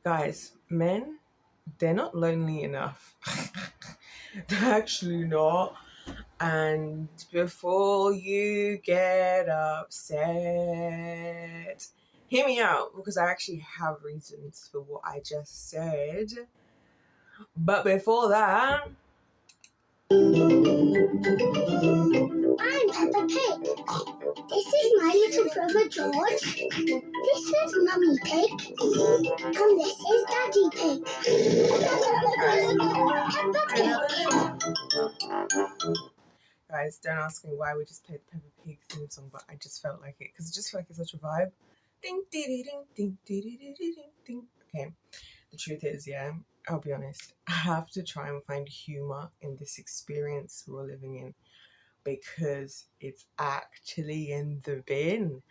Guys, men, they're not lonely enough. They're actually not. And before you get upset, hear me out, because I actually have reasons for what I just said. But before that, I'm Peppa Pig. This is my little brother George. This is Mummy Pig. And this is Daddy Pig. Peppa Pig. guys, don't ask me why we just played the Peppa Pig theme song, but I just felt like it, because I just feel like it's such a vibe. Ding, ding, ding, ding, ding, ding, ding, ding. Okay, the truth is, yeah, I'll be honest, I have to try and find humor in this experience we're living in, because it's actually in the bin.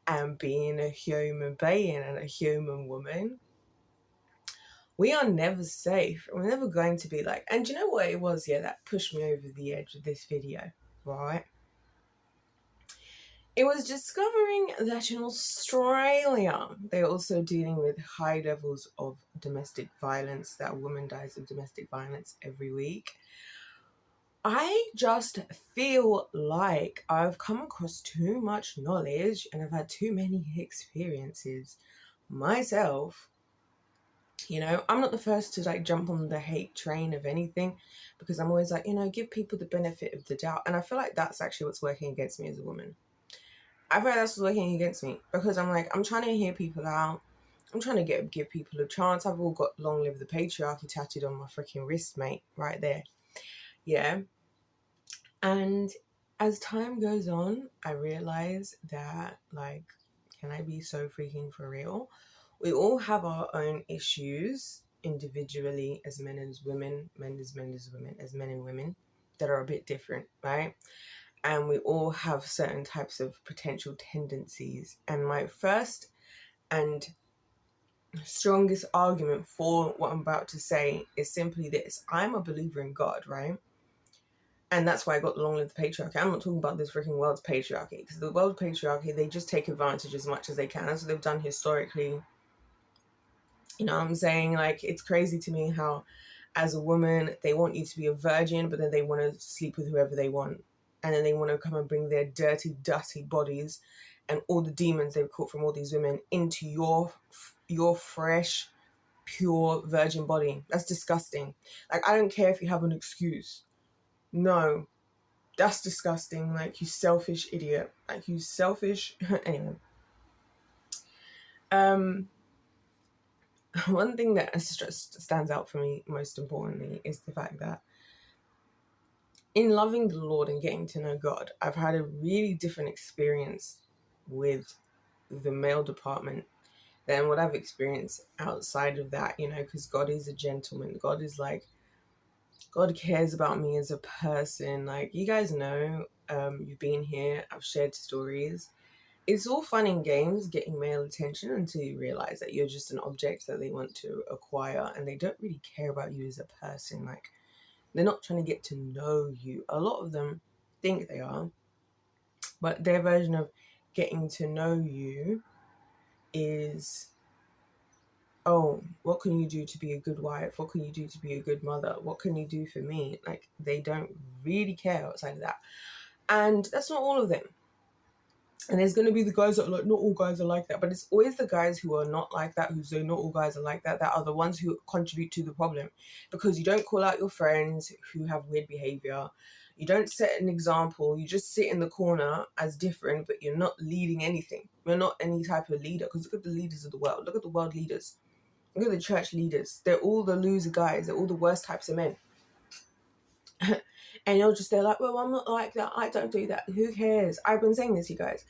And being a human being and a human woman, we are never safe. We're never going to be like, and you know what it was, yeah, that pushed me over the edge of this video, right? It was discovering that in Australia, they're also dealing with high levels of domestic violence, that a woman dies of domestic violence every week. I just feel like I've come across too much knowledge and I've had too many experiences myself. You know, I'm not the first to like jump on the hate train of anything, because I'm always like, you know, give people the benefit of the doubt. And I feel like that's actually what's working against me as a woman. I feel like that's what's working against me, because I'm like, I'm trying to hear people out. I'm trying to give people a chance. I've all got "Long Live the Patriarchy" tattooed on my freaking wrist, mate, right there. Yeah. And as time goes on, I realize that, like, can I be so freaking for real? We all have our own issues individually, as men and as women, men as men as women, as men and women, that are a bit different, right? And we all have certain types of potential tendencies. And my first and strongest argument for what I'm about to say is simply this: I'm a believer in God, right? And that's why I got the "Long Live the Patriarchy." I'm not talking about this freaking world's patriarchy, because the world's patriarchy, they just take advantage as much as they can. That's what they've done historically. You know what I'm saying? Like, it's crazy to me how, as a woman, they want you to be a virgin, but then they want to sleep with whoever they want. And then they want to come and bring their dirty, dusty bodies and all the demons they've caught from all these women into your fresh, pure virgin body. That's disgusting. Like, I don't care if you have an excuse. No, that's disgusting. Like, you selfish idiot. Like, you selfish. Anyway. One thing that stands out for me most importantly is the fact that in loving the Lord and getting to know God, I've had a really different experience with the male department than what I've experienced outside of that, you know, because God is a gentleman. God is like, God cares about me as a person. Like, you guys know, you've been here, I've shared stories. It's all fun and games getting male attention until you realize that you're just an object that they want to acquire, and they don't really care about you as a person. Like, they're not trying to get to know you. A lot of them think they are, but their version of getting to know you is, oh, what can you do to be a good wife? What can you do to be a good mother? What can you do for me? Like, they don't really care outside of that. And that's not all of them. And there's going to be the guys that are like, not all guys are like that, but it's always the guys who are not like that, who say not all guys are like that, that are the ones who contribute to the problem, because you don't call out your friends who have weird behavior. You don't set an example. You just sit in the corner as different, but you're not leading anything. You're not any type of leader, because look at the leaders of the world. Look at the world leaders. Look at the church leaders. They're all the loser guys. They're all the worst types of men. And you're just there like, well, I'm not like that. I don't do that. Who cares? I've been saying this, you guys.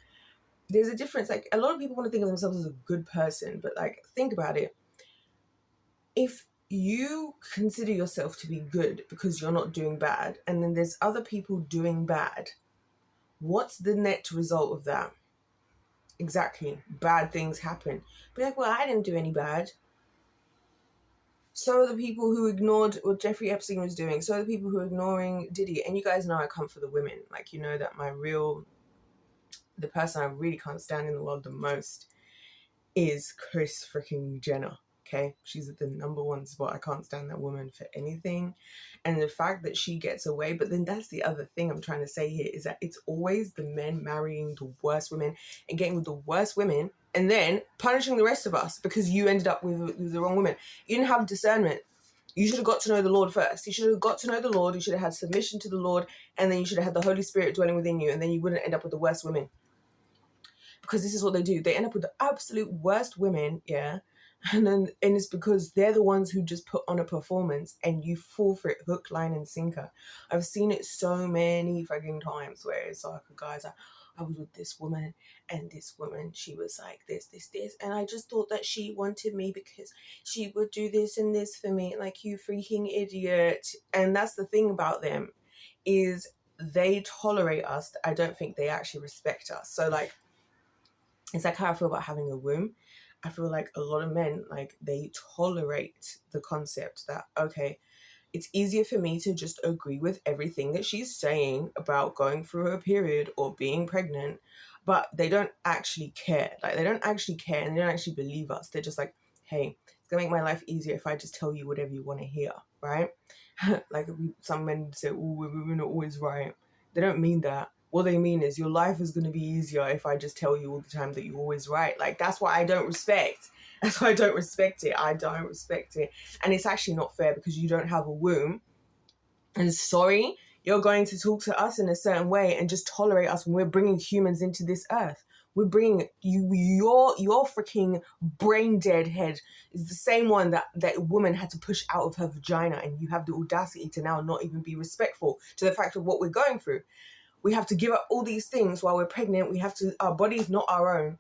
There's a difference. Like, a lot of people want to think of themselves as a good person, but like, think about it. If you consider yourself to be good because you're not doing bad, and then there's other people doing bad, what's the net result of that? Exactly. Bad things happen. Be like, well, I didn't do any bad. So are the people who ignored what Jeffrey Epstein was doing. So are the people who are ignoring Diddy. And you guys know I come for the women. Like, you know that the person I really can't stand in the world the most is Kris freaking Jenner. Okay, she's at the number one spot. I can't stand that woman for anything. And the fact that she gets away, but then that's the other thing I'm trying to say here, is that it's always the men marrying the worst women and getting with the worst women and then punishing the rest of us because you ended up with the wrong woman. You didn't have discernment. You should have got to know the Lord first. You should have got to know the Lord. You should have had submission to the Lord, and then you should have had the Holy Spirit dwelling within you, and then you wouldn't end up with the worst women. Because this is what they do. They end up with the absolute worst women, yeah. And it's because they're the ones who just put on a performance and you fall for it hook, line, and sinker. I've seen it so many fucking times where it's like, guys, I was with this woman and this woman, she was like this. And I just thought that she wanted me because she would do this and this for me. Like, you freaking idiot. And that's the thing about them, is they tolerate us. I don't think they actually respect us. So like, it's like how I feel about having a womb. I feel like a lot of men, like, they tolerate the concept that, okay, it's easier for me to just agree with everything that she's saying about going through her period or being pregnant, but they don't actually care. Like, they don't actually care and they don't actually believe us. They're just like, hey, it's gonna make my life easier if I just tell you whatever you want to hear, right? Like, some men say, oh, women are always right. They don't mean that. What they mean is your life is going to be easier if I just tell you all the time that you're always right. Like, that's what I don't respect. That's why I don't respect it. I don't respect it. And it's actually not fair because you don't have a womb. And sorry, you're going to talk to us in a certain way and just tolerate us when we're bringing humans into this earth. We're bringing your freaking brain dead head is the same one that woman had to push out of her vagina, and you have the audacity to now not even be respectful to the fact of what we're going through. We have to give up all these things while we're pregnant. We have to, our body's not our own.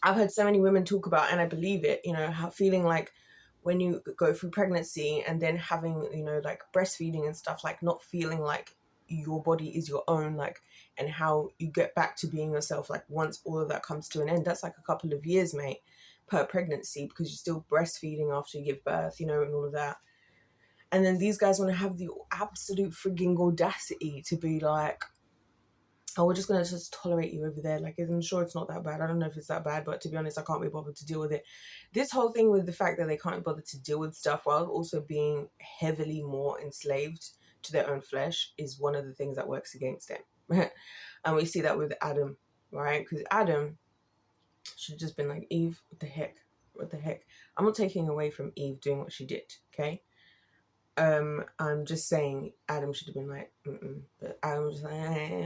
I've heard so many women talk about, and I believe it, you know, how feeling like when you go through pregnancy and then having, you know, like breastfeeding and stuff, like not feeling like your body is your own, like, and how you get back to being yourself, like once all of that comes to an end. That's like a couple of years, mate, per pregnancy, because you're still breastfeeding after you give birth, you know, and all of that. And then these guys want to have the absolute frigging audacity to be like, oh, we're just going to just tolerate you over there. Like, I'm sure it's not that bad. I don't know if it's that bad, but to be honest, I can't be bothered to deal with it. This whole thing with the fact that they can't bother to deal with stuff while also being heavily more enslaved to their own flesh is one of the things that works against them. And we see that with Adam, right? Because Adam should have just been like, Eve, what the heck? What the heck? I'm not taking away from Eve doing what she did, okay? I'm just saying Adam should have been like, but Adam was just like,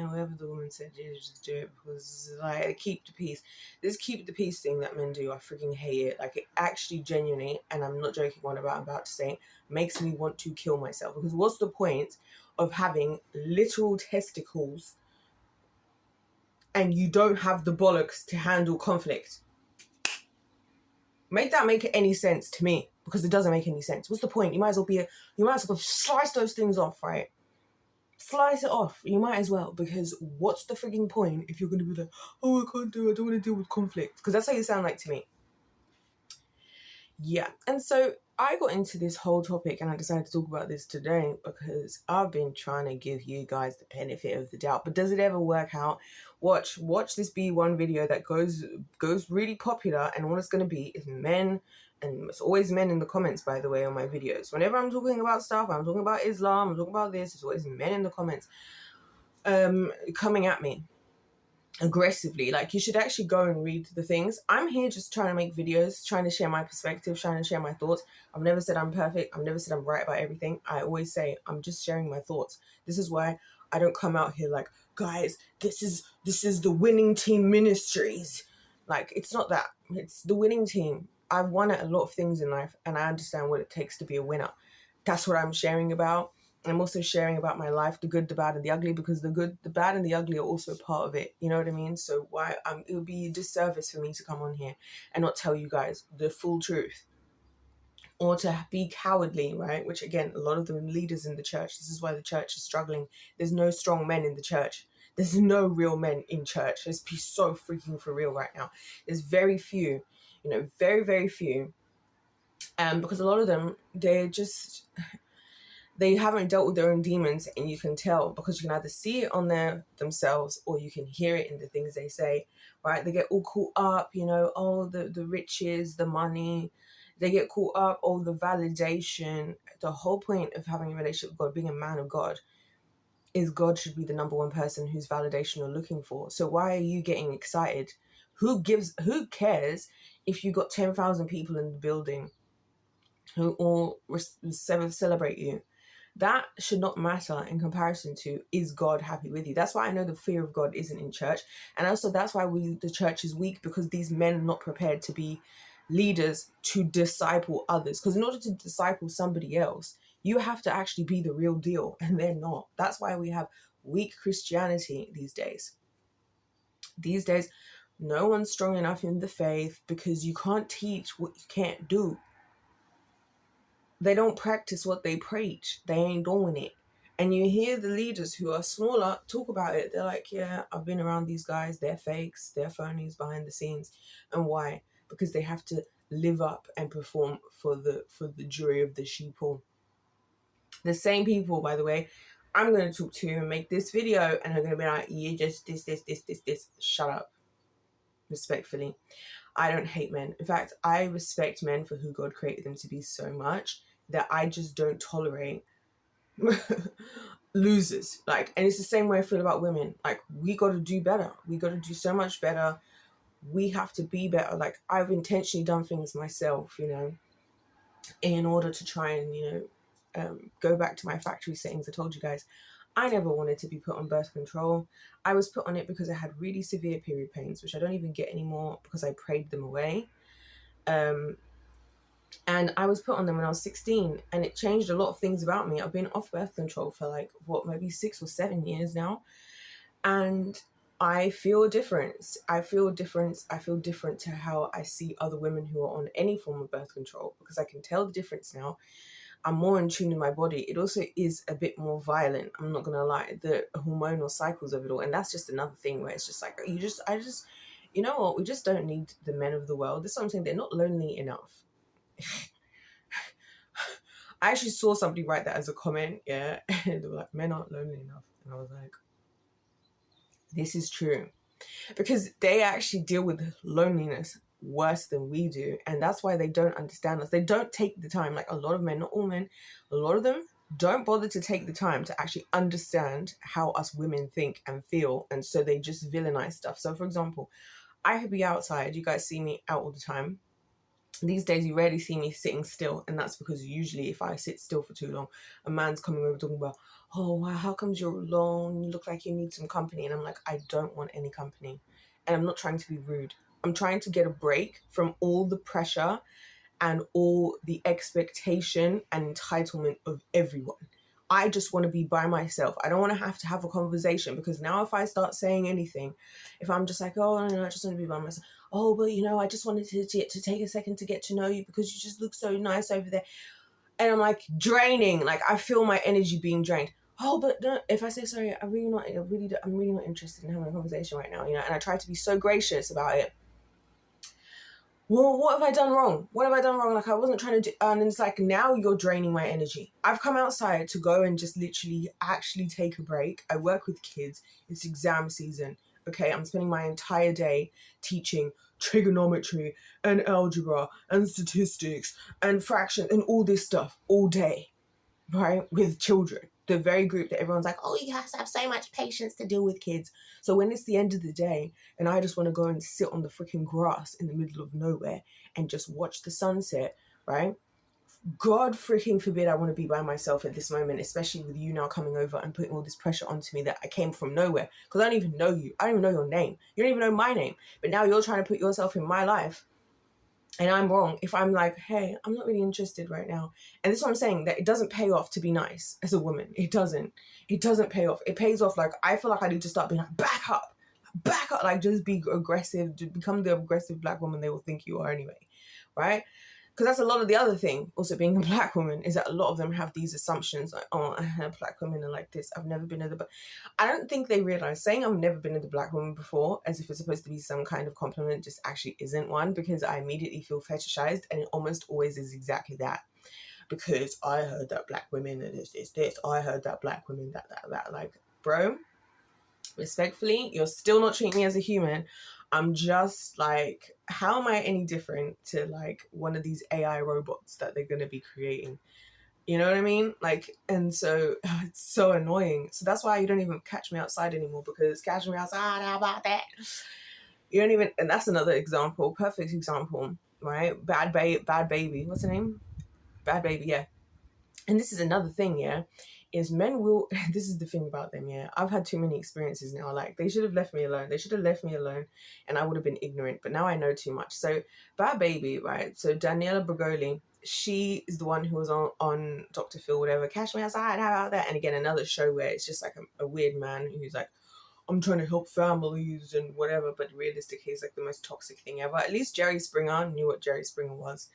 whatever the woman said, you just do it, because like, keep the peace. This keep the peace thing that men do, I freaking hate it. Like, it actually genuinely, and I'm not joking what I'm about to say, makes me want to kill myself. Because what's the point of having literal testicles and you don't have the bollocks to handle conflict? Make that make any sense to me, because it doesn't make any sense. What's the point? You might as well slice those things off, right? Slice it off. You might as well, because what's the frigging point if you're going to be like, oh, I can't do it, I don't want to deal with conflict? Because that's how you sound like to me. Yeah, and so I got into this whole topic and I decided to talk about this today because I've been trying to give you guys the benefit of the doubt. But does it ever work out? Watch this be one video that goes really popular, and all it's going to be is men, and it's always men in the comments, by the way, on my videos. Whenever I'm talking about stuff, I'm talking about Islam, I'm talking about this, it's always men in the comments coming at me aggressively. Like, you should actually go and read the things. I'm here just trying to make videos, trying to share my perspective, trying to share my thoughts. I've never said I'm perfect. I've never said I'm right about everything. I always say I'm just sharing my thoughts. This is why I don't come out here like, guys, this is the winning team ministries. Like, it's not that. It's the winning team. I've won at a lot of things in life, and I understand what it takes to be a winner. That's what I'm sharing about. I'm also sharing about my life, the good, the bad, and the ugly, because the good, the bad, and the ugly are also part of it. You know what I mean? So why it would be a disservice for me to come on here and not tell you guys the full truth, or to be cowardly, right? Which, again, a lot of the leaders in the church, this is why the church is struggling. There's no strong men in the church. There's no real men in church. Let's be so freaking for real right now. There's very few, you know, very, very few. Because a lot of them, they haven't dealt with their own demons, and you can tell, because you can either see it on themselves or you can hear it in the things they say, right? They get all caught up, you know, oh, the riches, the money, They get caught up, the validation. The whole point of having a relationship with God, being a man of God, is God should be the number one person whose validation you're looking for. So why are you getting excited? Who cares if you got 10,000 people in the building who all celebrate you? That should not matter in comparison to, is God happy with you? That's why I know the fear of God isn't in church. And also that's why the church is weak, because these men are not prepared to be leaders to disciple others. Because in order to disciple somebody else, you have to actually be the real deal, and they're not. That's why we have weak Christianity these days. These days, no one's strong enough in the faith because you can't teach what you can't do. They don't practice what they preach. They ain't doing it. And you hear the leaders who are smaller talk about it. They're like, yeah, I've been around these guys. They're fakes. They're phonies behind the scenes. And why? Because they have to live up and perform for the jury of the sheeple. The same people, by the way, I'm going to talk to and make this video, and they're going to be like, you just this. Shut up. Respectfully. I don't hate men. In fact, I respect men for who God created them to be so much that I just don't tolerate losers. Like, and it's the same way I feel about women. Like, we got to do better. We got to do so much better. We have to be better. Like, I've intentionally done things myself, in order to try and, go back to my factory settings. I told you guys, I never wanted to be put on birth control. I was put on it because I had really severe period pains, which I don't even get anymore because I prayed them away. And I was put on them when I was 16, and it changed a lot of things about me. I've been off birth control for maybe 6 or 7 years now. And I feel a difference. I feel different to how I see other women who are on any form of birth control, because I can tell the difference now. I'm more in tune in my body. It also is a bit more violent. I'm not going to lie, the hormonal cycles of it all. And that's just another thing where it's just like, you know what? We just don't need the men of the world. This is what I'm saying. They're not lonely enough. I actually saw somebody write that as a comment. Yeah. And they were like, men aren't lonely enough. And I was like, this is true. Because they actually deal with loneliness worse than we do, and that's why they don't understand us. They don't take the time, like a lot of men, not all men, a lot of them don't bother to take the time to actually understand how us women think and feel, and so they just villainize stuff. So for example, I could be outside, you guys see me out all the time. These days you rarely see me sitting still, and that's because usually if I sit still for too long, a man's coming over talking about, oh wow, how comes you're alone, you look like you need some company. And I'm like, I don't want any company. And I'm not trying to be rude. I'm trying to get a break from all the pressure and all the expectation and entitlement of everyone. I just want to be by myself. I don't want to have a conversation, because now if I start saying anything, if I'm just like, oh, no, I just want to be by myself. Oh, but I just wanted to take a second to get to know you because you just look so nice over there. And I'm like draining. Like, I feel my energy being drained. Oh, but no, if I say sorry, I'm really not interested in having a conversation right now, and I try to be so gracious about it. Well, what have I done wrong? Like, I wasn't trying to do, and it's like, now you're draining my energy. I've come outside to go and just literally actually take a break. I work with kids. It's exam season. Okay, I'm spending my entire day teaching trigonometry and algebra and statistics and fraction and all this stuff all day, right? With children. The very group that everyone's like, oh, you have to have so much patience to deal with kids. So when it's the end of the day and I just want to go and sit on the freaking grass in the middle of nowhere and just watch the sunset, right? God freaking forbid I want to be by myself at this moment, especially with you now coming over and putting all this pressure onto me that I came from nowhere. Because I don't even know you. I don't even know your name. You don't even know my name. But now you're trying to put yourself in my life. And I'm wrong if I'm like, hey, I'm not really interested right now. And this is what I'm saying, that it doesn't pay off to be nice as a woman. It doesn't pay off. It pays off, like, I feel like I need to start being like, back up, like, just be aggressive, to become the aggressive black woman they will think you are anyway, right? Because that's a lot of the other thing, also being a black woman, is that a lot of them have these assumptions like, oh, black women are like this. I've never been with I don't think they realize saying I've never been with a black woman before, as if it's supposed to be some kind of compliment, just actually isn't one, because I immediately feel fetishized, and it almost always is exactly that. Because I heard that black women are this. I heard that black women that. Like, bro, respectfully, you're still not treating me as a human. I'm just like, how am I any different to like one of these AI robots that they're going to be creating? You know what I mean? Like, and so it's so annoying. So that's why you don't even catch me outside anymore, because catching me outside, how about that? You don't even, and that's another example, perfect example, right? Bad Baby. What's her name? Bad Baby, yeah. And this is another thing, yeah, is men will, this is the thing about them, yeah. I've had too many experiences now. Like, they should have left me alone. They should have left me alone and I would have been ignorant. But now I know too much. So, Bad Baby, right? So, Daniela Bregoli, she is the one who was on Dr. Phil, whatever, Cash Me Outside, how about that? And again, another show where it's just like a weird man who's like, I'm trying to help families and whatever, but realistically, he's like the most toxic thing ever. At least Jerry Springer knew what Jerry Springer was.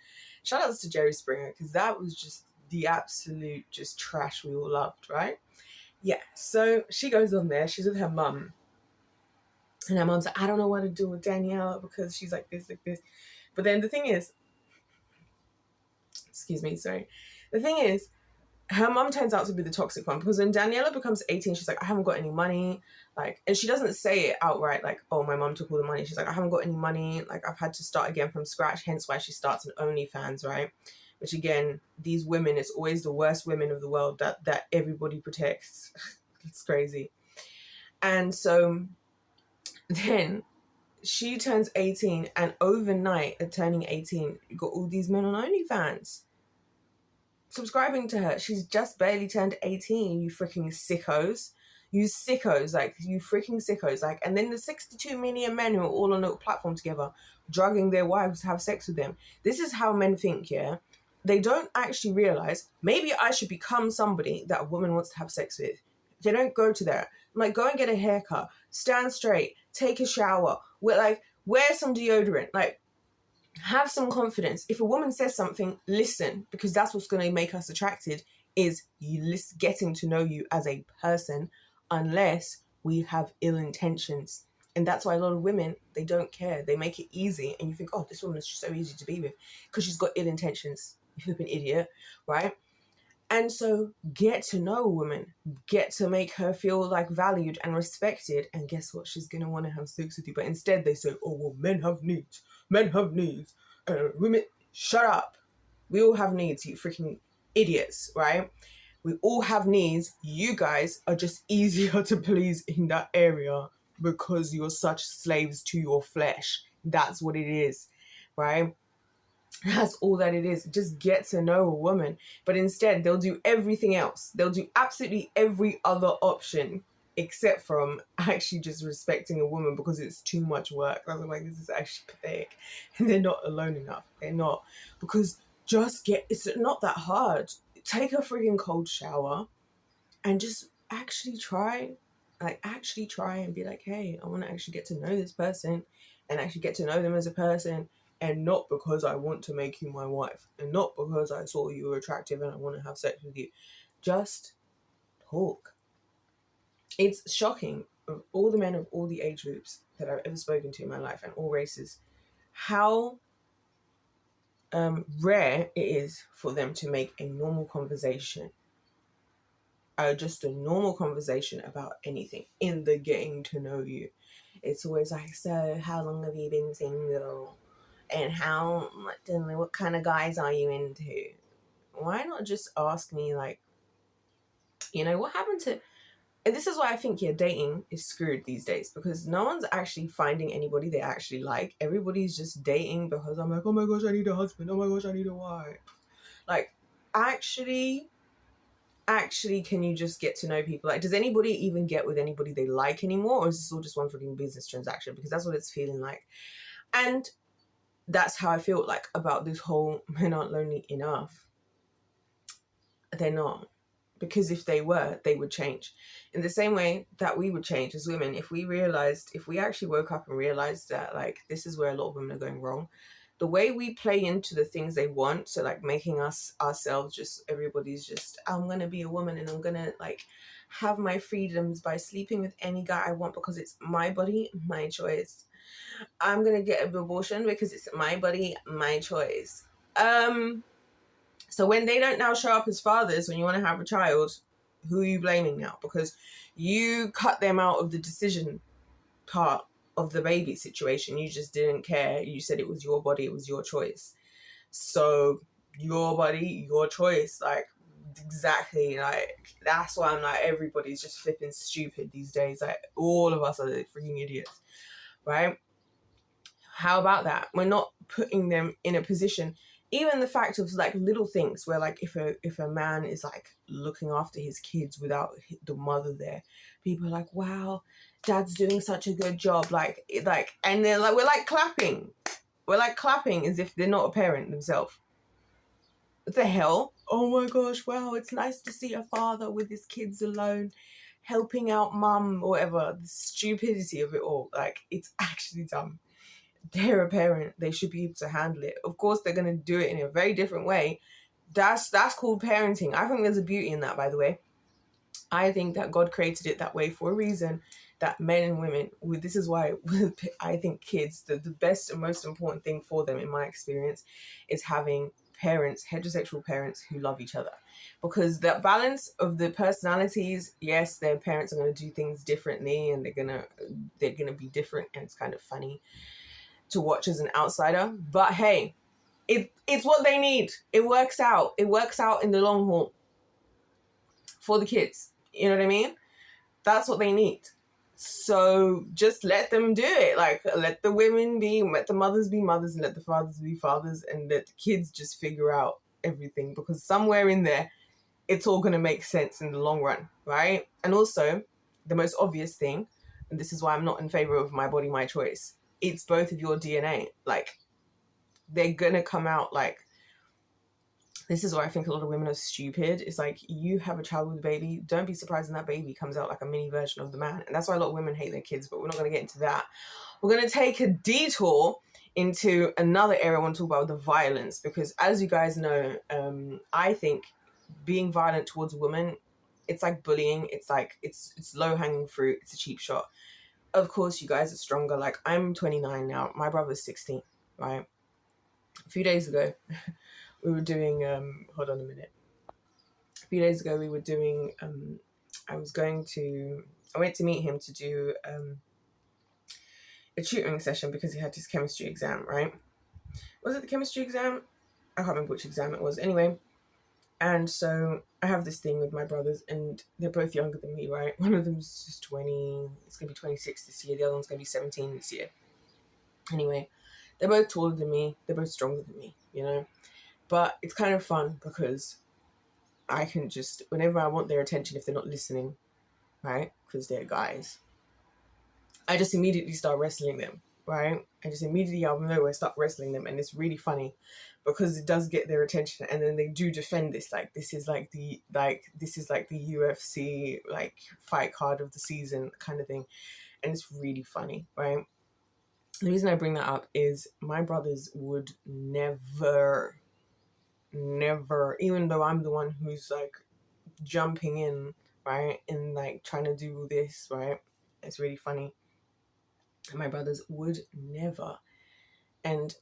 Shout outs to Jerry Springer, because that was just the absolute just trash we all loved, right? Yeah, so she goes on there, she's with her mum, and her mum's like, I don't know what to do with Danielle because she's like this. But then the thing is, excuse me, sorry. The thing is, her mum turns out to be the toxic one, because when Daniela becomes 18, she's like, I haven't got any money. Like, and she doesn't say it outright, like, oh, my mum took all the money. She's like, I haven't got any money. Like, I've had to start again from scratch. Hence why she starts an OnlyFans, right? Which again, these women, it's always the worst women of the world that everybody protects. It's crazy. And so then she turns 18, and overnight at turning 18, you got all these men on OnlyFans subscribing to her. She's just barely turned 18, you freaking sickos. You sickos, like, you freaking sickos. Like, and then the 62 million men who are all on a platform together, drugging their wives to have sex with them. This is how men think, yeah? They don't actually realize, maybe I should become somebody that a woman wants to have sex with. They don't go to that. I'm like, go and get a haircut, stand straight, take a shower, wear some deodorant, like, have some confidence. If a woman says something, listen, because that's what's going to make us attracted, is getting to know you as a person, unless we have ill intentions. And that's why a lot of women, they don't care. They make it easy. And you think, oh, this woman is just so easy to be with because she's got ill intentions. You flipping idiot, right? And so get to know a woman, get to make her feel like valued and respected. And guess what? She's going to want to have sex with you. But instead they say, oh, well, men have needs. Men have needs. Women, shut up. We all have needs, you freaking idiots, right? We all have needs. You guys are just easier to please in that area because you're such slaves to your flesh. That's what it is, right? That's all that it is. Just get to know a woman. But instead, they'll do everything else. They'll do absolutely every other option except from actually just respecting a woman, because it's too much work. I was like, this is actually pathetic. And they're not alone enough. They're not. Because it's not that hard. Take a freaking cold shower and just actually try and be like, hey, I want to actually get to know this person and actually get to know them as a person. And not because I want to make you my wife, and not because I saw you were attractive and I want to have sex with you. Just talk. It's shocking, of all the men of all the age groups that I've ever spoken to in my life and all races, how rare it is for them to make a normal conversation, just a normal conversation about anything in the getting to know you. It's always like, so how long have you been single? And what kind of guys are you into? Why not just ask me, like, what happened to... And this is why I think, dating is screwed these days, because no one's actually finding anybody they actually like. Everybody's just dating because I'm like, oh my gosh, I need a husband. Oh my gosh, I need a wife. Like, actually, can you just get to know people? Like, does anybody even get with anybody they like anymore? Or is this all just one freaking business transaction? Because that's what it's feeling like. And that's how I feel like about this whole men aren't lonely enough. They're not. Because if they were, they would change. In the same way that we would change as women, if we actually woke up and realized that, like, this is where a lot of women are going wrong. The way we play into the things they want, so like making ourselves just, everybody's just, I'm going to be a woman and I'm going to like have my freedoms by sleeping with any guy I want because it's my body, my choice. I'm going to get an abortion because it's my body, my choice. So when they don't now show up as fathers when you want to have a child, who are you blaming now? Because you cut them out of the decision part. of the baby situation. You just didn't care. You said it was your body, it was your choice. So your body, your choice. Like, exactly. Like, that's why I'm like, everybody's just flipping stupid these days. Like, all of us are freaking idiots, right? How about that? We're not putting them in a position. Even the fact of like little things where like if a man is like looking after his kids without the mother there, people are like, wow, dad's doing such a good job. Like, and they're like, we're like clapping as if they're not a parent themselves. What the hell? Oh my gosh, wow, it's nice to see a father with his kids alone, helping out mum or whatever. The stupidity of it all. Like, it's actually dumb. They're a parent. They should be able to handle it. Of course, they're going to do it in a very different way. That's called parenting. I think there's a beauty in that, by the way. I think that God created it that way for a reason, that men and women, this is why I think kids, the best and most important thing for them, in my experience, is having parents, heterosexual parents who love each other. Because that balance of the personalities, yes, their parents are going to do things differently and they're going to be different, and it's kind of funny to watch as an outsider, but hey, it's what they need. It works out in the long haul for the kids, you know what I mean? That's what they need. So just let them do it. Like, let the mothers be mothers, and let the fathers be fathers, and let the kids just figure out everything, because somewhere in there it's all going to make sense in the long run, right? And also, the most obvious thing, and this is why I'm not in favor of my body, my choice, it's both of your DNA. Like, they're gonna come out like, this is why I think a lot of women are stupid. It's like, you have a child with a baby, don't be surprised when that baby comes out like a mini version of the man. And that's why a lot of women hate their kids, but we're not going to get into that. We're going to take a detour into another area I want to talk about, the violence, because as you guys know, I think being violent towards a woman, it's like bullying. It's like, it's low-hanging fruit. It's a cheap shot. Of course, you guys are stronger. Like, I'm 29 now. My brother's 16, right? A few days ago, we were doing, hold on a minute. A few days ago, we were doing, I went to meet him to do a tutoring session because he had his chemistry exam, right? Was it the chemistry exam? I can't remember which exam it was. Anyway, and so I have this thing with my brothers, and they're both younger than me, right? One of them's just 20, it's going to be 26 this year. The other one's going to be 17 this year. Anyway, they're both taller than me. They're both stronger than me, you know? But it's kind of fun because I can just, whenever I want their attention, if they're not listening, right? Because they're guys, I just immediately start wrestling them, right? I just immediately out of nowhere start wrestling them, and it's really funny because it does get their attention, and then they do defend this, like this is like the UFC like fight card of the season kind of thing, and it's really funny, right? The reason I bring that up is my brothers would never, even though I'm the one who's like jumping in, right, and like trying to do this, right? It's really funny. My brothers would never, and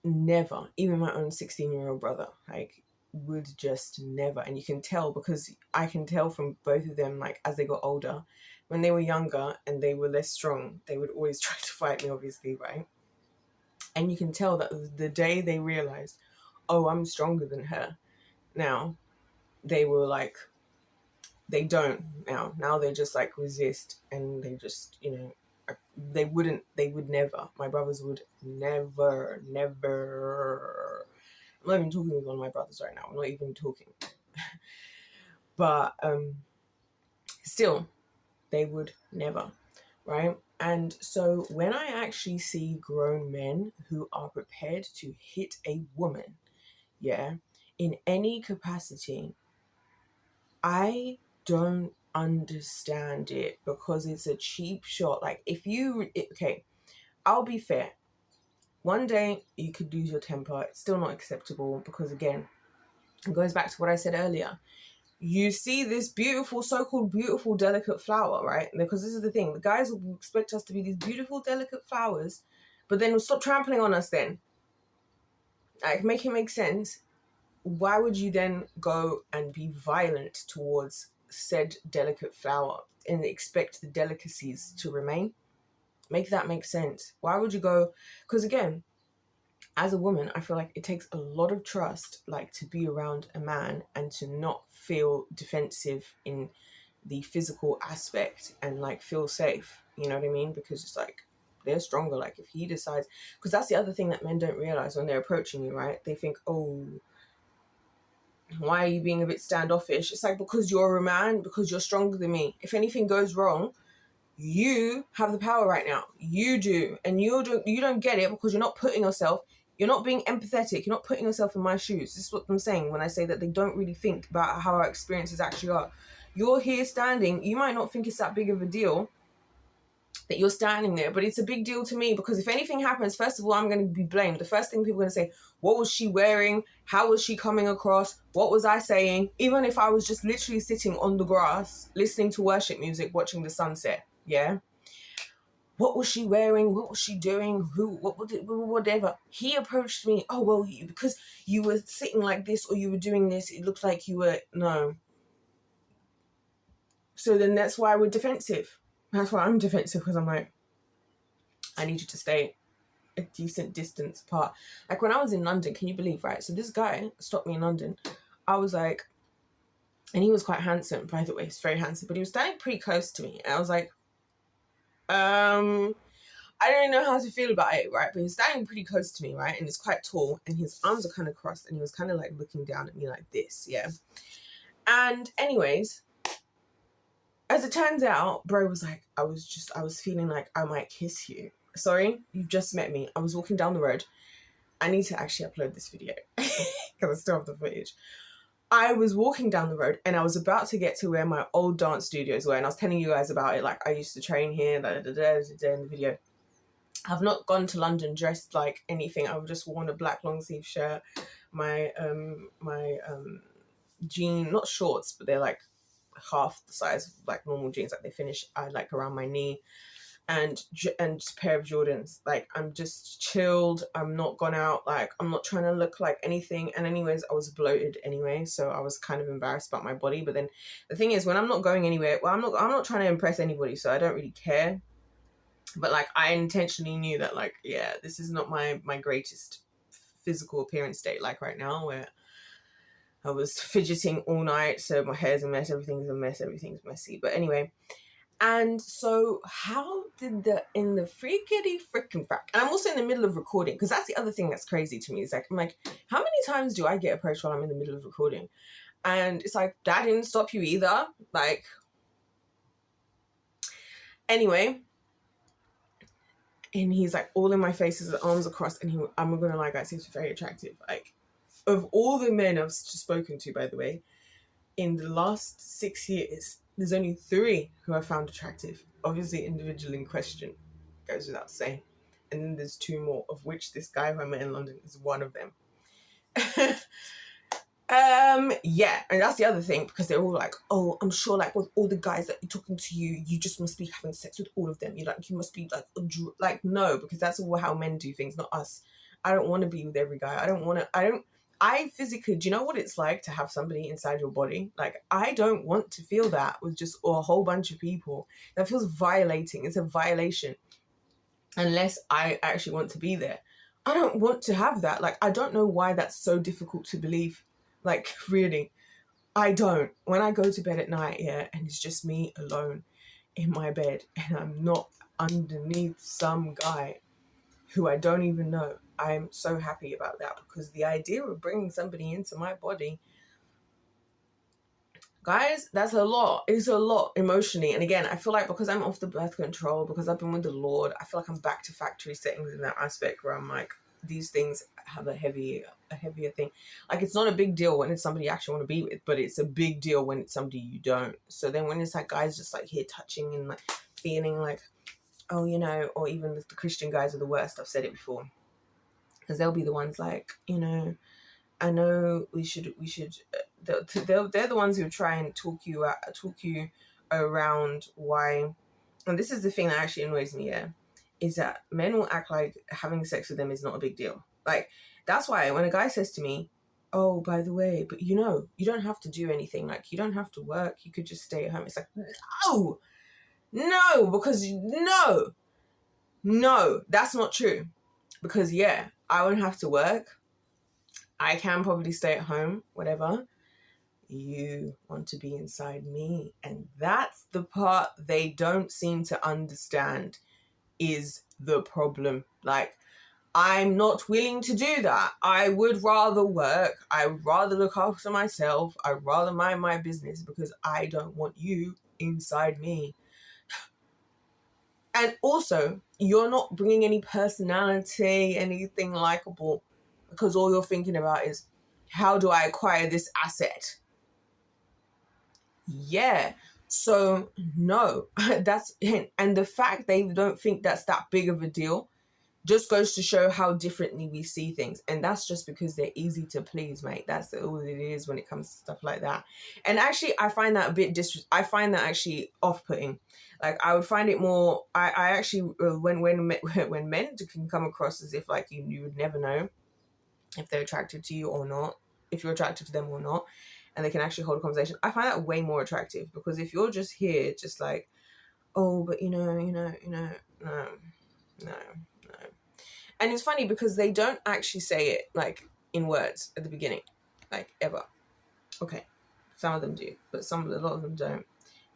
never, even my own 16-year-old brother, like, would just never. And you can tell, because I can tell from both of them, like, as they got older, when they were younger and they were less strong, they would always try to fight me, obviously, right? And you can tell that the day they realized, oh, I'm stronger than her, now, they were like, they don't now they just like resist, and they just, you know, they would never, my brothers would never, I'm not even talking with one of my brothers right now, I'm not even talking but still, they would never, right? And so when I actually see grown men who are prepared to hit a woman, yeah, in any capacity, I don't understand it, because it's a cheap shot. Like, okay, I'll be fair. One day you could lose your temper. It's still not acceptable, because again, it goes back to what I said earlier. You see this beautiful, so-called beautiful, delicate flower, right? Because this is the thing. The guys will expect us to be these beautiful, delicate flowers, but then we'll stop trampling on us then. Like, make it make sense. Why would you then go and be violent towards said delicate flower and expect the delicacies to remain? Make that make sense. Why would you go? Because again, as a woman, I feel like it takes a lot of trust, like, to be around a man and to not feel defensive in the physical aspect and like feel safe. You know what I mean? Because it's like they're stronger. Like if he decides, because that's the other thing that men don't realize when they're approaching you, right? They think, oh, why are you being a bit standoffish? It's like, because you're a man, because you're stronger than me. If anything goes wrong, you have the power right now. You do. And you don't get it because you're not putting yourself, you're not being empathetic. You're not putting yourself in my shoes. This is what I'm saying when I say that they don't really think about how our experiences actually are. You're here standing. You might not think it's that big of a deal that you're standing there, but it's a big deal to me, because if anything happens, first of all, I'm going to be blamed. The first thing people are going to say, what was she wearing? How was she coming across? What was I saying? Even if I was just literally sitting on the grass, listening to worship music, watching the sunset. Yeah. What was she wearing? What was she doing? Whatever. He approached me. Oh, well, because you were sitting like this or you were doing this, it looked like you were, no. So then that's why we're defensive. That's why I'm defensive, because I'm like, I need you to stay a decent distance apart. Like when I was in London, can you believe, right? So this guy stopped me in London. I was like, and he was quite handsome, by the way. He's very handsome, but he was standing pretty close to me. And I was like, I don't know how to feel about it, right? But he was standing pretty close to me, right? And he's quite tall and his arms are kind of crossed and he was kind of like looking down at me like this, yeah? And anyways, as it turns out, bro was like, I was feeling like I might kiss you. Sorry, you've just met me. I was walking down the road. I need to actually upload this video because I still have the footage. I was walking down the road and I was about to get to where my old dance studios were, and I was telling you guys about it. Like I used to train here, in the video. I've not gone to London dressed like anything. I've just worn a black long sleeve shirt, my jean, not shorts, but they're like half the size of like normal jeans, like they finish like around my knee, and a pair of Jordans. Like I'm just chilled. I'm not gone out. Like I'm not trying to look like anything. And anyways, I was bloated anyway, so I was kind of embarrassed about my body. But then the thing is, when I'm not going anywhere, well, I'm not trying to impress anybody, so I don't really care. But like I intentionally knew that, like, yeah, this is not my greatest physical appearance state, like right now, where I was fidgeting all night, so my hair's a mess, everything's messy. But anyway, and so how did in the freakity frickin' frack, and I'm also in the middle of recording, because that's the other thing that's crazy to me. It's like, I'm like, how many times do I get approached while I'm in the middle of recording? And it's like, that didn't stop you either. Like, anyway, and he's like all in my face, his arms across, and I'm not gonna lie, guys, he's very attractive. Like, of all the men I've spoken to, by the way, in the last 6 years, there's only 3 who I found attractive. Obviously, individual in question, goes without saying. And then there's 2 more, of which this guy who I met in London is one of them. Yeah, and that's the other thing, because they're all like, oh, I'm sure like with all the guys that are talking to you, you just must be having sex with all of them. You must be like, no, because that's all how men do things, not us. I don't want to be with every guy. I physically, do you know what it's like to have somebody inside your body? Like, I don't want to feel that with just a whole bunch of people. That feels violating. It's a violation. Unless I actually want to be there. I don't want to have that. Like, I don't know why that's so difficult to believe. Like, really, I don't. When I go to bed at night, yeah, and it's just me alone in my bed, and I'm not underneath some guy who I don't even know, I'm so happy about that, because the idea of bringing somebody into my body, guys, that's a lot. It's a lot emotionally. And again, I feel like because I'm off the birth control, because I've been with the Lord, I feel like I'm back to factory settings in that aspect, where I'm like, these things have a heavier thing. Like, it's not a big deal when it's somebody you actually want to be with, but it's a big deal when it's somebody you don't. So then when it's like guys just like here touching and like feeling like, oh, you know, or even the Christian guys are the worst. I've said it before, because they'll be the ones like, you know, I know we should. They're the ones who try and talk you around why. And this is the thing that actually annoys me. Yeah, is that men will act like having sex with them is not a big deal. Like, that's why when a guy says to me, oh, by the way, but you know, you don't have to do anything. Like, you don't have to work. You could just stay at home. It's like, no, because no. No, that's not true. Because yeah, I won't have to work. I can probably stay at home, whatever. You want to be inside me. And that's the part they don't seem to understand is the problem. Like, I'm not willing to do that. I would rather work. I would rather look after myself. I'd rather mind my business because I don't want you inside me. And also, you're not bringing any personality, anything likable, because all you're thinking about is, how do I acquire this asset? Yeah. So, no, that's, and the fact they don't think that's that big of a deal just goes to show how differently we see things. And that's just because they're easy to please, mate. That's all it is when it comes to stuff like that. And actually, I find that a bit I find that actually off-putting. Like, I would find it more, I actually, when men can come across as if like you would never know if they're attracted to you or not, if you're attracted to them or not, and they can actually hold a conversation, I find that way more attractive. Because if you're just here, just like, oh, but no. And it's funny because they don't actually say it like in words at the beginning, like ever. Okay, some of them do, but a lot of them don't.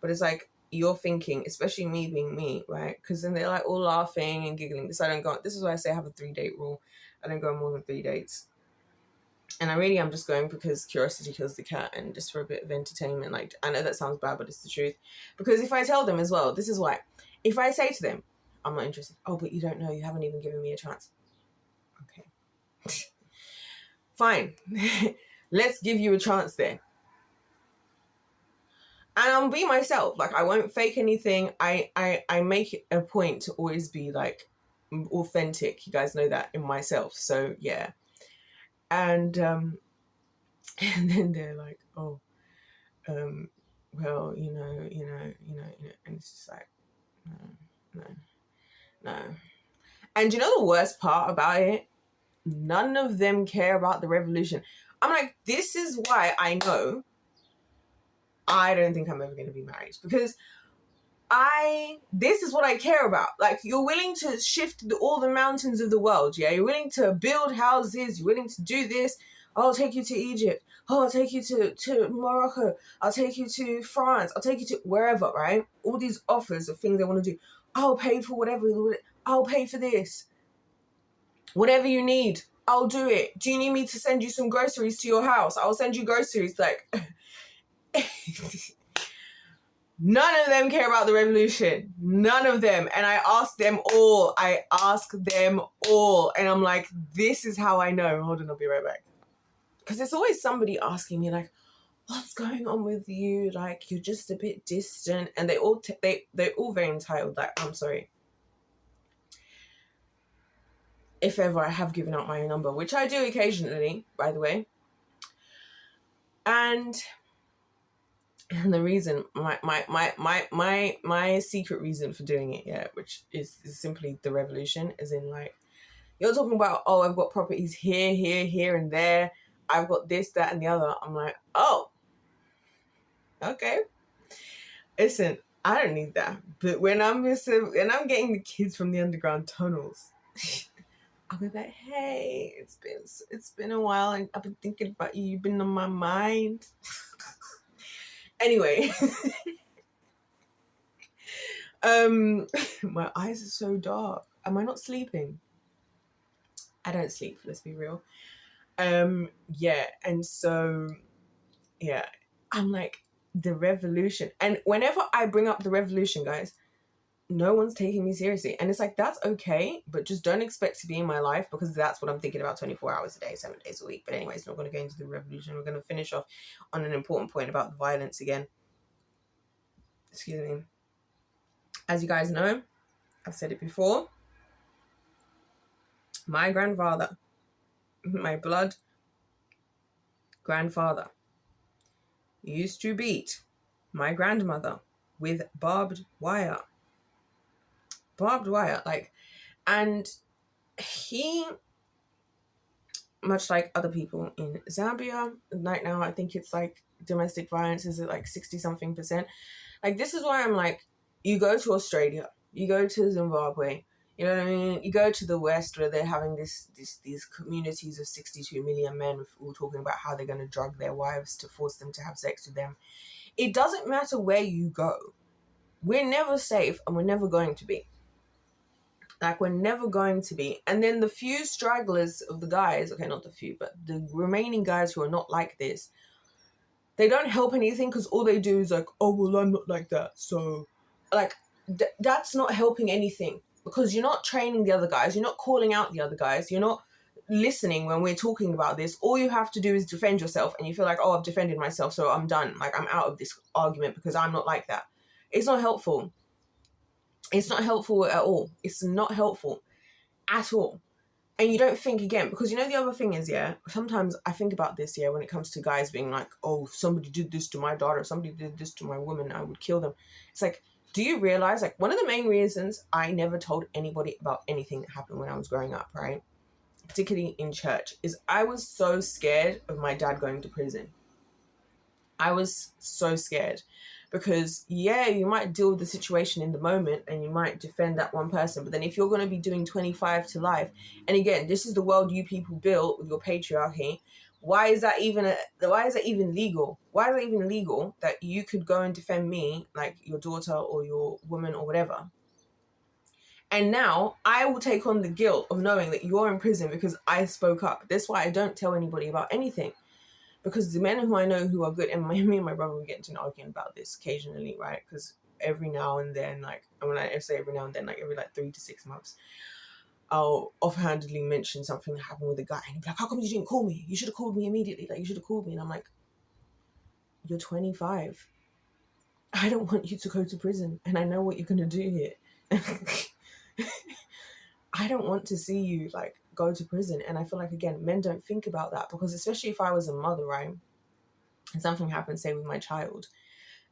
But it's like you're thinking, especially me being me, right? Because then they're like all laughing and giggling. This is why I say I have a 3-date rule. I don't go on more than 3 dates. And I really am just going because curiosity kills the cat and just for a bit of entertainment. Like, I know that sounds bad, but it's the truth. Because if I tell them as well, this is why. If I say to them, I'm not interested. Oh, but you don't know. You haven't even given me a chance. Okay. Fine. Let's give you a chance then. And I'll be myself. Like, I won't fake anything. I make it a point to always be, like, authentic. You guys know that in myself. So, yeah. And then they're like, oh, well, you know. And it's just like, no. And you know the worst part about it? None of them care about the revolution. I'm like, this is why I know I don't think I'm ever going to be married. Because this is what I care about. Like, you're willing to shift all the mountains of the world, yeah? You're willing to build houses. You're willing to do this. I'll take you to Egypt. Oh, I'll take you to Morocco. I'll take you to France. I'll take you to wherever, right? All these offers of things they want to do. I'll pay for whatever. I'll pay for this. Whatever you need, I'll do it. Do you need me to send you some groceries to your house? I'll send you groceries. Like, none of them care about the revolution. None of them. And I ask them all. And I'm like, this is how I know. Hold on, I'll be right back. Because it's always somebody asking me, like, what's going on with you? Like, you're just a bit distant. And they're all very entitled. Like, I'm sorry. If ever I have given out my number, which I do occasionally, by the way. And the reason, my secret reason for doing it, yeah, which is simply the revolution, as in, like, you're talking about, oh, I've got properties here, and there. I've got this, that, and the other. I'm like, oh, okay. Listen, I don't need that. But when I'm getting the kids from the underground tunnels, I'll be like, hey, it's been a while, and I've been thinking about you. You've been on my mind. Anyway, my eyes are so dark. Am I not sleeping? I don't sleep. Let's be real. Yeah, and so, yeah, I'm like, the revolution. And whenever I bring up the revolution, guys, no one's taking me seriously. And it's like, that's okay, but just don't expect to be in my life, because that's what I'm thinking about 24 hours a day, 7 days a week. But anyways, we're not going to go into the revolution. We're going to finish off on an important point about the violence again. Excuse me. As you guys know, I've said it before, my grandfather, my blood grandfather, used to beat my grandmother with barbed wire, like, and he, much like other people in Zambia right now, I think it's like domestic violence is at like 60-something%. Like, this is why I'm like, you go to Australia, you go to Zimbabwe, You know what I mean? You go to the West where they're having these communities of 62 million men all talking about how they're going to drug their wives to force them to have sex with them. It doesn't matter where you go. We're never safe, and we're never going to be. Like, we're never going to be. And then the few stragglers of the guys, okay, not the few, but the remaining guys who are not like this, they don't help anything, because all they do is like, oh, well, I'm not like that. So, like, that's not helping anything, because you're not training the other guys. You're not calling out the other guys. You're not listening when we're talking about this. All you have to do is defend yourself, and you feel like, oh, I've defended myself, so I'm done. Like, I'm out of this argument because I'm not like that. It's not helpful. It's not helpful at all. It's not helpful at all. And you don't think again, because you know the other thing is, yeah, sometimes I think about this, yeah, when it comes to guys being like, oh, if somebody did this to my daughter, somebody did this to my woman, I would kill them. It's like, do you realize, like, one of the main reasons I never told anybody about anything that happened when I was growing up, right, particularly in church, is I was so scared of my dad going to prison. I was so scared. Because, yeah, you might deal with the situation in the moment and you might defend that one person. But then if you're going to be doing 25 to life, and again, this is the world you people built with your patriarchy, why is that even legal? Why is it even legal that you could go and defend me, like your daughter or your woman or whatever? And now I will take on the guilt of knowing that you're in prison because I spoke up. That's why I don't tell anybody about anything. Because the men who I know who are good, and me and my brother, we get into an argument about this occasionally, right? Because every now and then, like, and when I say every now and then, like every like 3 to 6 months, I'll offhandedly mention something that happened with a guy, and he'll be like, how come you didn't call me? You should have called me immediately. Like, you should have called me. And I'm like, you're 25. I don't want you to go to prison, and I know what you're going to do here. I don't want to see you, like, go to prison. And I feel like, again, men don't think about that, because especially if I was a mother, right, and something happens, say with my child,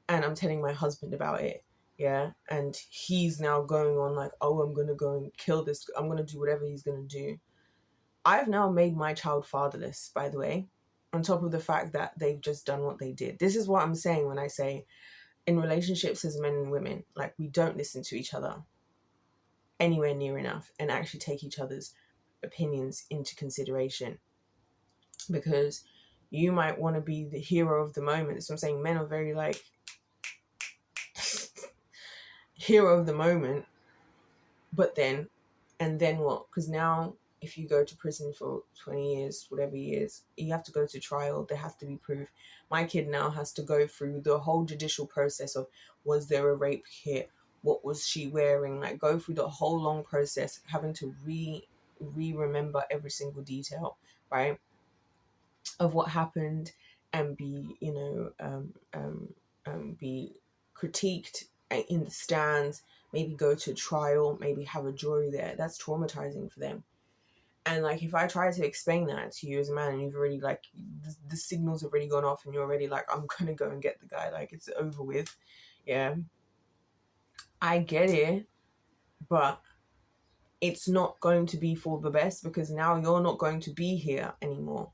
and I'm telling my husband about it, yeah, and he's now going on like, oh, I'm gonna go and kill this, I'm gonna do whatever he's gonna do. I've now made my child fatherless, by the way, on top of the fact that they've just done what they did. This is what I'm saying when I say in relationships as men and women, like, we don't listen to each other anywhere near enough and actually take each other's opinions into consideration, because you might want to be the hero of the moment. So I'm saying men are very like hero of the moment, but then what? Because now if you go to prison for 20 years, whatever years, you have to go to trial. There has to be proof. My kid now has to go through the whole judicial process of, was there a rape kit? What was she wearing? Like, go through the whole long process, having to remember every single detail, right, of what happened, and be, be critiqued in the stands, maybe go to trial, maybe have a jury there. That's traumatizing for them. And like, if I try to explain that to you as a man, and you've already like, the signals have already gone off, and you're already like, I'm gonna go and get the guy, like, it's over with. Yeah, I get it, but it's not going to be for the best, because now you're not going to be here anymore.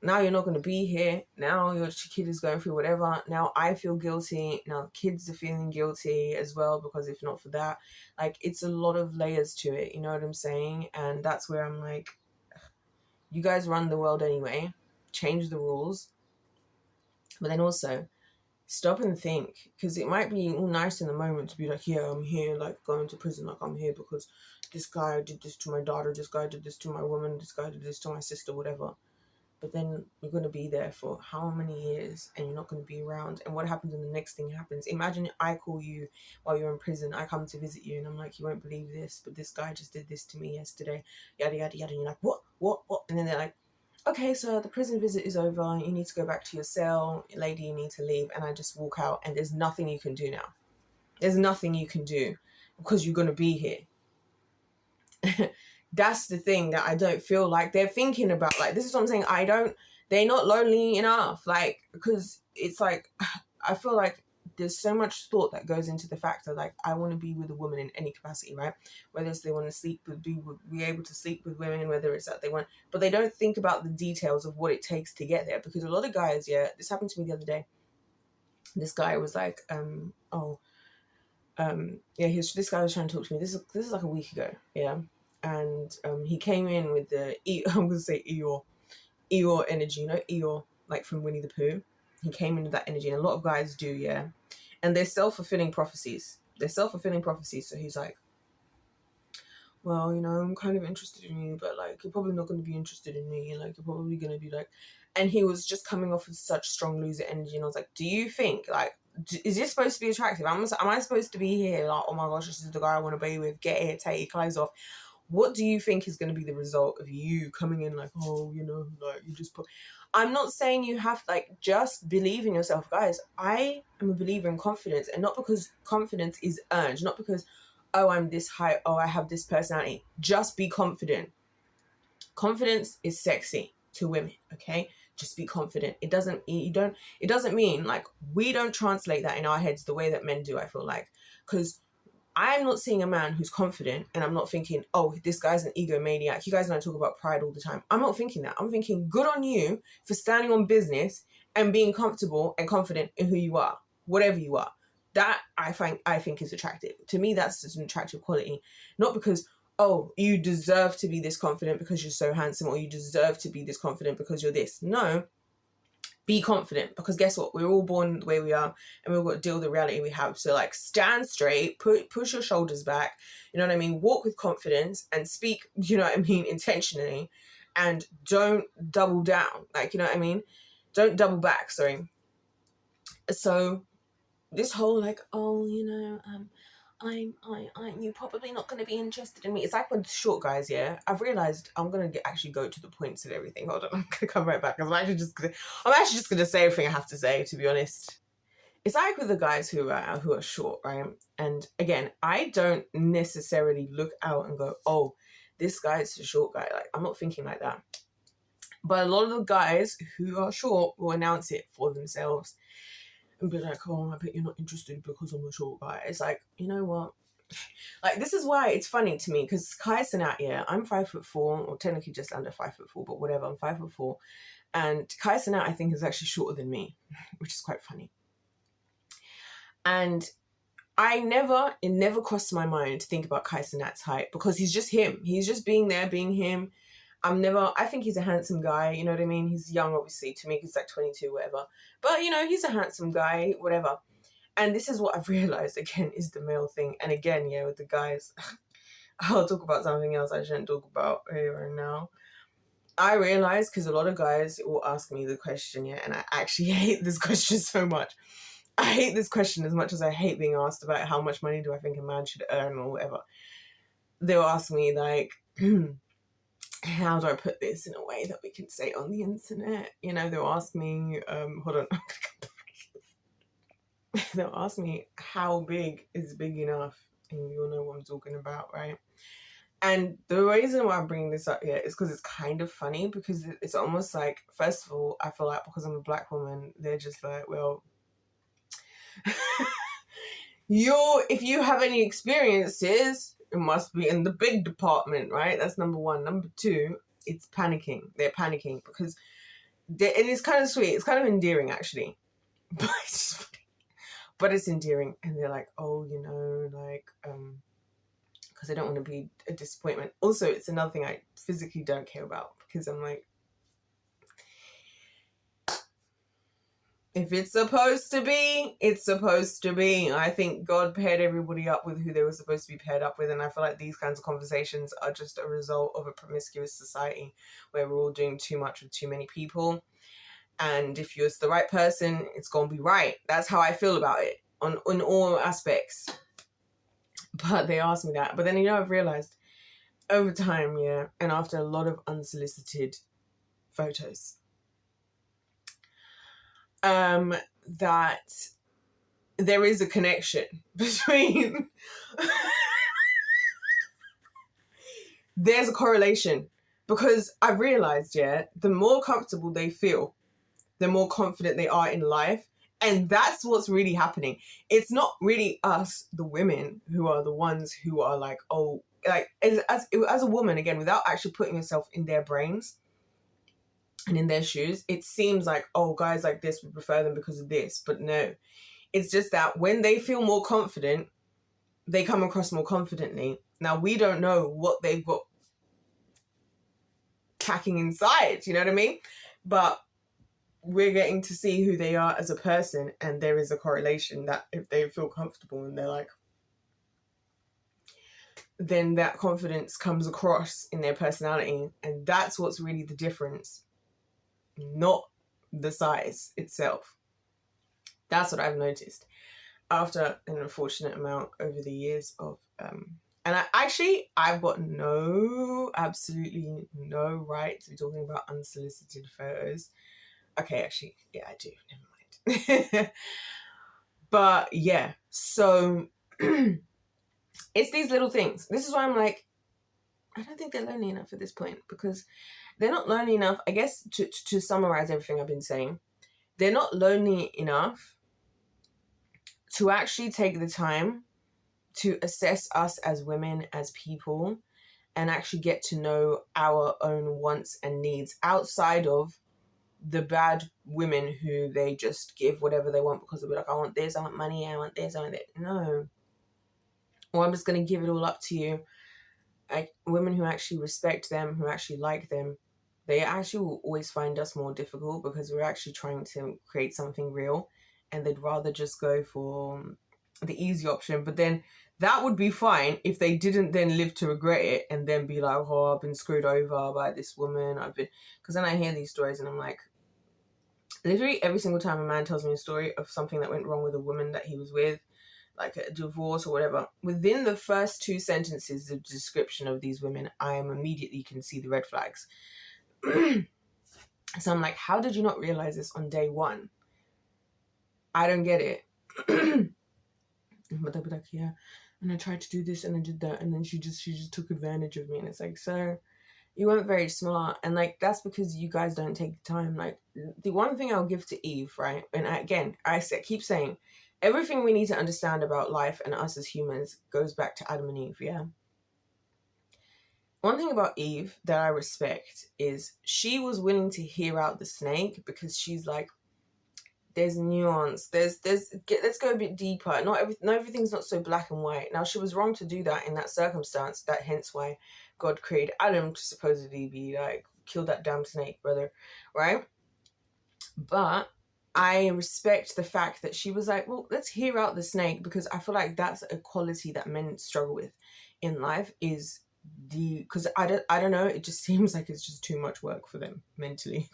Now you're not going to be here. Now your kid is going through whatever. Now I feel guilty. Now the kids are feeling guilty as well, because if not for that, like, it's a lot of layers to it. You know what I'm saying? And that's where I'm like, you guys run the world anyway. Change the rules. But then also, stop and think, because it might be all nice in the moment to be like, yeah, I'm here, like, going to prison, like, I'm here because this guy did this to my daughter, this guy did this to my woman, this guy did this to my sister, whatever. But then you're going to be there for how many years, and you're not going to be around. And what happens when the next thing happens? Imagine I call you while you're in prison. I come to visit you, and I'm like, you won't believe this, but this guy just did this to me yesterday. Yada, yada, yada. And you're like, what? And then they're like, okay, so the prison visit is over. You need to go back to your cell. Lady, you need to leave. And I just walk out, and there's nothing you can do now. There's nothing you can do, because you're going to be here. That's the thing that I don't feel like they're thinking about. Like, this is what I'm saying. They're not lonely enough. Like, because it's like, I feel like there's so much thought that goes into the fact that, like, I want to be with a woman in any capacity, right? Whether it's they want to sleep with, be able to sleep with women, whether it's that they want, but they don't think about the details of what it takes to get there. Because a lot of guys, yeah, this happened to me the other day. This guy was like, this guy was trying to talk to me. This is like a week ago, yeah. And he came in with the I'm gonna say Eeyore energy, you know, Eeyore, like from Winnie the Pooh. He came in with that energy, and a lot of guys do, yeah. And they're self-fulfilling prophecies. So he's like, well, you know, I'm kind of interested in you, but like, you're probably not going to be interested in me. Like, you're probably going to be like, and he was just coming off with such strong loser energy. And I was like, do you think, like, is this supposed to be attractive? Am I supposed to be here? Like, oh my gosh, this is the guy I want to be with. Get here, take your clothes off. What do you think is going to be the result of you coming in like, oh, you know, like, you just put... I'm not saying you have, like, just believe in yourself. Guys, I am a believer in confidence, and not because confidence is earned, not because, oh, I'm this high, oh, I have this personality. Just be confident. Confidence is sexy to women, okay? Just be confident. It doesn't mean, like, we don't translate that in our heads the way that men do, I feel like. Because I'm not seeing a man who's confident and I'm not thinking, oh, this guy's an egomaniac. You guys know I talk about pride all the time. I'm not thinking that. I'm thinking, good on you for standing on business and being comfortable and confident in who you are, whatever you are. That I think is attractive. To me, that's just an attractive quality. Not because, oh, you deserve to be this confident because you're so handsome, or you deserve to be this confident because you're this. No. Be confident, because guess what? We're all born the way we are, and we've got to deal with the reality we have. So, like, stand straight, push your shoulders back, you know what I mean? Walk with confidence and speak, you know what I mean, intentionally, and don't double down. Like, you know what I mean? Don't double back, sorry. So this whole, like, oh, you know, you're probably not going to be interested in me. It's like with short guys, yeah. I've realized I'm going to actually go to the points of everything. Hold on, I'm going to come right back, because I'm actually just going to say everything I have to say, to be honest. It's like with the guys who are short, right? And again, I don't necessarily look out and go, oh, this guy's a short guy. Like, I'm not thinking like that. But a lot of the guys who are short will announce it for themselves and be like, oh, I bet you're not interested because I'm a short guy. It's like, you know what? Like, this is why it's funny to me, because Kai Cenat, yeah, I'm 5'4", or technically just under 5'4", but whatever, I'm 5'4", and Kai Cenat, I think, is actually shorter than me, which is quite funny. And it never crossed my mind to think about Kai Cenat's height, because he's just him. He's just being there, being him. I think he's a handsome guy, you know what I mean? He's young, obviously. To me, he's like 22, whatever. But, you know, he's a handsome guy, whatever. And this is what I've realized, again, is the male thing. And again, yeah, with the guys, I'll talk about something else I shouldn't talk about here and now. I realized, because a lot of guys will ask me the question, yeah, and I actually hate this question so much. I hate this question as much as I hate being asked about how much money do I think a man should earn or whatever. They'll ask me, like, how do I put this in a way that we can say on the internet? You know, they'll ask me, hold on, they'll ask me, how big is big enough? And you'll know what I'm talking about, right? And the reason why I'm bringing this up here is because it's kind of funny, because it's almost like, first of all, I feel like because I'm a black woman, they're just like, well, if you have any experiences, it must be in the big department, right? That's number one. Number two, it's panicking. They're panicking because and it's kind of sweet. It's kind of endearing, actually. But it's just funny. But it's endearing. And they're like, oh, you know, like, because I don't want to be a disappointment. Also, it's another thing I physically don't care about, because I'm like, if it's supposed to be, it's supposed to be. I think God paired everybody up with who they were supposed to be paired up with. And I feel like these kinds of conversations are just a result of a promiscuous society where we're all doing too much with too many people. And if you're the right person, it's going to be right. That's how I feel about it on all aspects. But they asked me that. But then, you know, I've realized over time, yeah, and after a lot of unsolicited photos, that there is a connection between there's a correlation, because I've realized, yeah, the more comfortable they feel, the more confident they are in life. And that's what's really happening. It's not really us, the women, who are the ones who are like, oh, like, as a woman, again, without actually putting yourself in their brains and in their shoes, it seems like, oh, guys like this would prefer them because of this. But no, it's just that when they feel more confident, they come across more confidently. Now, we don't know what they've got packing inside, you know what I mean? But we're getting to see who they are as a person, and there is a correlation that if they feel comfortable and they're like, then that confidence comes across in their personality, and that's what's really the difference, not the size itself. That's what I've noticed after an unfortunate amount over the years of and I've got absolutely no right to be talking about unsolicited photos. Okay, actually, yeah, I do. Never mind. But yeah, so it's these little things. This is why I'm like, I don't think they're lonely enough at this point, because they're not lonely enough. I guess to summarize everything I've been saying, they're not lonely enough to actually take the time to assess us as women, as people, and actually get to know our own wants and needs outside of the bad women who they just give whatever they want because they'll be like, I want this, I want money, I want this, I want that. No. Or I'm just going to give it all up to you. Women who actually respect them, who actually like them, they actually will always find us more difficult because we're actually trying to create something real, and they'd rather just go for the easy option. But then that would be fine if they didn't then live to regret it and then be like, oh, I've been screwed over by this woman. Because then I hear these stories and I'm like, literally every single time a man tells me a story of something that went wrong with a woman that he was with, like a divorce or whatever, within the first 2 sentences of description of these women, I am immediately can see the red flags. So I'm like, how did you not realize this on day 1? I don't get it. But they'll be like, yeah, and I tried to do this and I did that, and then she just took advantage of me. And it's like, sir, you weren't very smart. And like, that's because you guys don't take the time. Like, the one thing I'll give to Eve, right? And I keep saying, everything we need to understand about life and us as humans goes back to Adam and Eve, yeah? One thing about Eve that I respect is she was willing to hear out the snake because she's like, there's nuance, let's go a bit deeper. Not everything's not so black and white. Now, she was wrong to do that in that circumstance, that hence why God created Adam to supposedly be like, kill that damn snake, brother, right? But I respect the fact that she was like, well, let's hear out the snake, because I feel like that's a quality that men struggle with in life, is because I don't know, it just seems like it's just too much work for them mentally.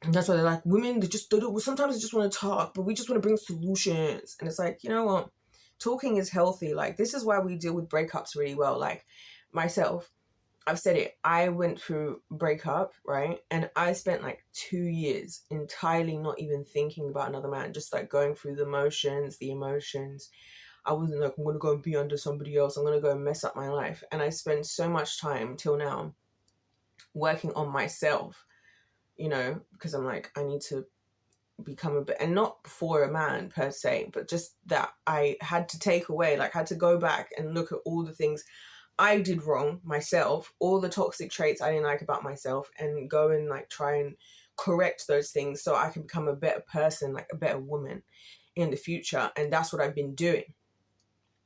And that's why they're like, women, they don't, sometimes they just want to talk, but we just want to bring solutions. And it's like, you know what? Talking is healthy. Like, this is why we deal with breakups really well. Like, myself, I've said it, I went through breakup, right? And I spent like 2 years entirely not even thinking about another man, just like going through the emotions. I wasn't like, I'm going to go and be under somebody else. I'm going to go and mess up my life. And I spent so much time till now working on myself, you know, because I'm like, I need to become a bit, and not for a man per se, but just that I had to take away, like, had to go back and look at all the things I did wrong myself, all the toxic traits I didn't like about myself, and go and like try and correct those things so I can become a better person, like a better woman in the future. And that's what I've been doing.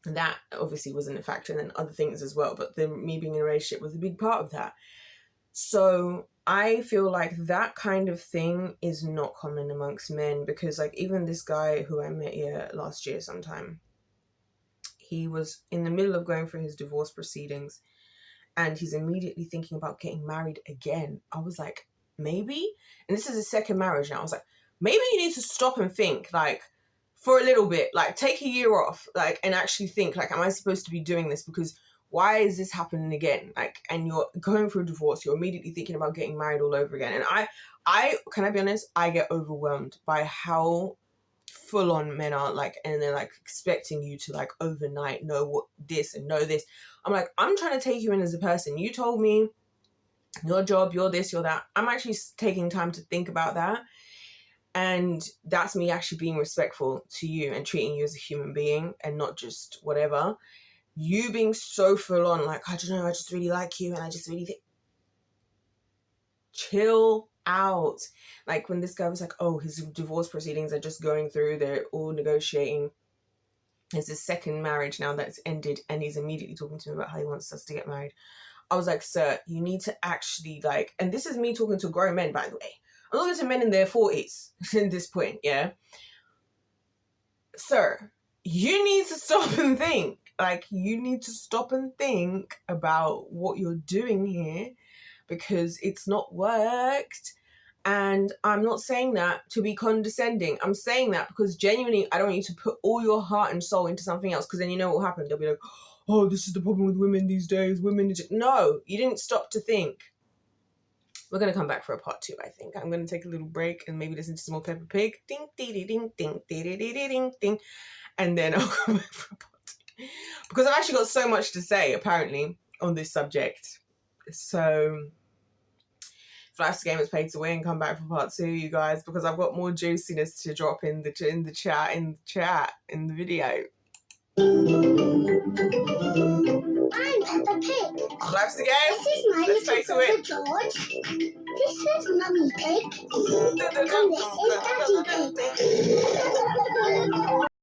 And that obviously wasn't a factor, and then other things as well, but me being in a relationship was a big part of that. So I feel like that kind of thing is not common amongst men, because like even this guy who I met here last year sometime, he was in the middle of going through his divorce proceedings and he's immediately thinking about getting married again. I was like, maybe, and this is his second marriage now, I was like, maybe you need to stop and think, like, for a little bit, like take a year off, like, and actually think, like, am I supposed to be doing this? Because why is this happening again? Like, and you're going through a divorce, you're immediately thinking about getting married all over again. And I can I be honest, I get overwhelmed by how full on men are, like, and they're like expecting you to like overnight know what this and know this. I'm like, I'm trying to take you in as a person. You told me your job, you're this, you're that. I'm actually taking time to think about that. And that's me actually being respectful to you and treating you as a human being and not just whatever. You being so full on, like, I don't know, I just really like you and I just really think. Chill out. Like when this guy was like, oh, his divorce proceedings are just going through, they're all negotiating. It's his second marriage now that's ended, and he's immediately talking to me about how he wants us to get married. I was like, sir, you need to actually like, and this is me talking to grown men, by the way. I'm talking to men in their 40s at this point, yeah? Sir, you need to stop and think. Like, you need to stop and think about what you're doing here, because it's not worked. And I'm not saying that to be condescending. I'm saying that because genuinely, I don't want you to put all your heart and soul into something else, because then you know what will happen. They'll be like, oh, this is the problem with women these days. Women... No, you didn't stop to think. We're going to come back for a part 2, I think. I'm going to take a little break and maybe listen to some more Peppa Pig. Ding, ding, ding, ding, ding, ding, ding, ding. And then I'll come back for a part 2. Because I've actually got so much to say, apparently, on this subject. So... Life's a Game is paid to win. Come back for part 2, you guys, because I've got more juiciness to drop in the chat in the video. I'm Peppa Pig. Life's a Game. This is my little brother George. This is Mummy Pig. And this is